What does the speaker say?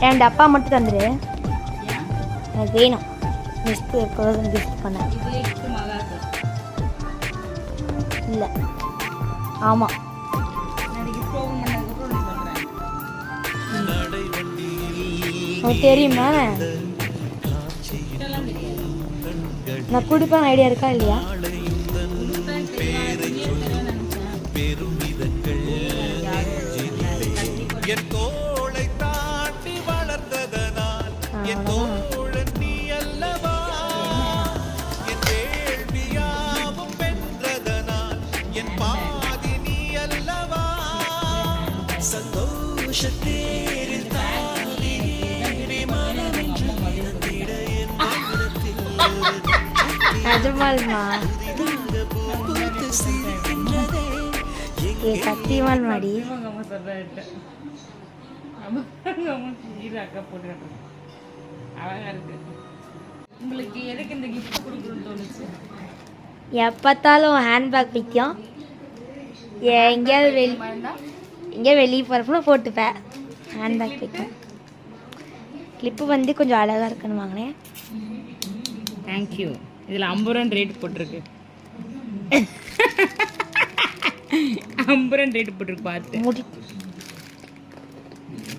என் அப்பா மட்டும் தந்துடு, எனக்கு வேணும். நெக்ஸ்ட்டு எப்போதும் கிஃப்ட் பண்ண இல்லை. ஆமாம், உனக்கு தெரியுமா? நான் கொடுப்பேன், ஐடியா இருக்கா இல்லையா? நிஜமாலுமா? சத்தியமால் மாடி உங்களுக்கு எதுக்கு இந்த கிஃப்ட் கொடுக்கணும்னு தோணுச்சு? எப்பத்தாலும் ஹேண்ட்பேக் பிடிக்கும். எங்கேயாவது வெளியே போகிறப்ப போட்டுப்பேன். ஹேண்ட்பேக் பிடிக்கும். கிளிப்பு வந்து கொஞ்சம் அழகாக இருக்குன்னு வாங்கினேன். தேங்க்யூ. இதில் 50 ரூபா ரேட் போட்டிருக்கு. 50 ரூபா ரேட் போட்டிருக்கு பார்த்து.